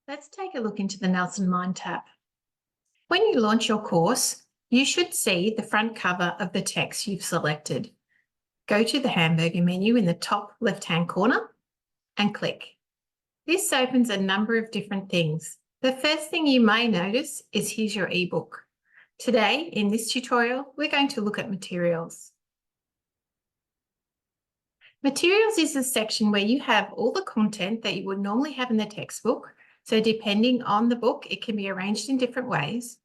Let's take a look into the Nelson MindTap. When you launch your course, you should see the front cover of the text you've selected. Go to the hamburger menu in the top left-hand corner and click. This opens a number of different things. The first thing you may notice is here's your ebook. Today, in this tutorial, we're going to look at materials. Materials is a section where you have all the content that you would normally have in the textbook. So depending on the book, it can be arranged in different ways,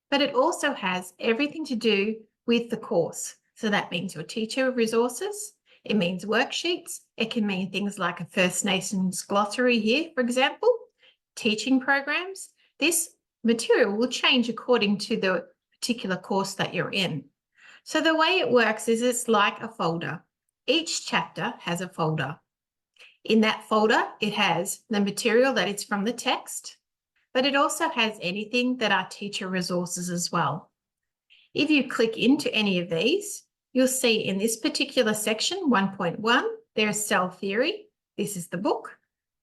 but it also has everything to do with the course. So that means your teacher resources, it means worksheets, it can mean things like a First Nations glossary here, for example, teaching programs. This material will change according to the particular course that you're in. So the way it works is it's like a folder. Each chapter has a folder. In that folder, it has the material that is from the text, but it also has anything that are teacher resources as well. If you click into any of these, you'll see in this particular section, 1.1, there's cell theory. This is the book.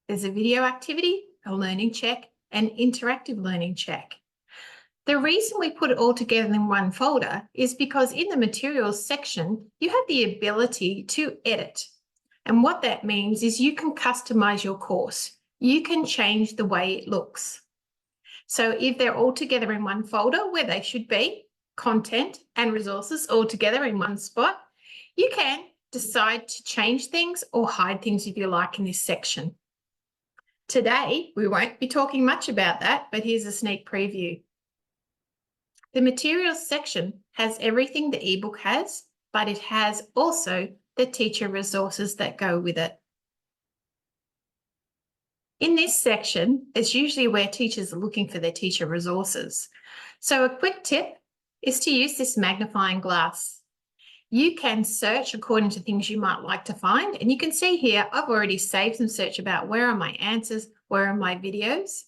There's a video activity, a learning check, and interactive learning check. The reason we put it all together in one folder is because in the materials section, you have the ability to edit. And what that means is you can customize your course. You can change the way it looks. So if they're all together in one folder where they should be, content and resources all together in one spot, you can decide to change things or hide things if you like in this section. Today, we won't be talking much about that, but here's a sneak preview. The materials section has everything the ebook has, but it has also the teacher resources that go with it. In this section, it's usually where teachers are looking for their teacher resources. So a quick tip is to use this magnifying glass. You can search according to things you might like to find, and you can see here, I've already saved some search about where are my answers, where are my videos.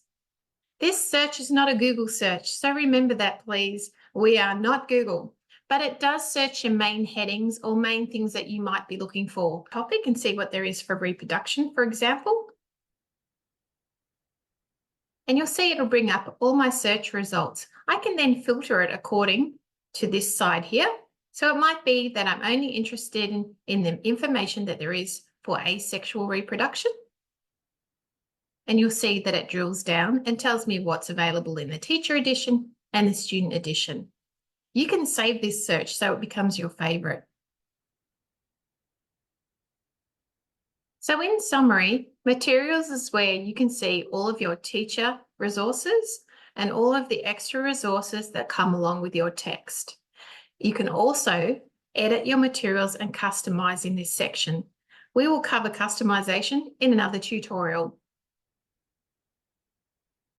This search is not a Google search, so remember that please. We are not Google, but it does search your main headings or main things that you might be looking for. Topic and see what there is for reproduction, for example. And you'll see it'll bring up all my search results. I can then filter it according to this side here. So it might be that I'm only interested in the information that there is for asexual reproduction. And you'll see that it drills down and tells me what's available in the teacher edition and the student edition. You can save this search so it becomes your favorite. So in summary, materials is where you can see all of your teacher resources and all of the extra resources that come along with your text. You can also edit your materials and customize in this section. We will cover customization in another tutorial.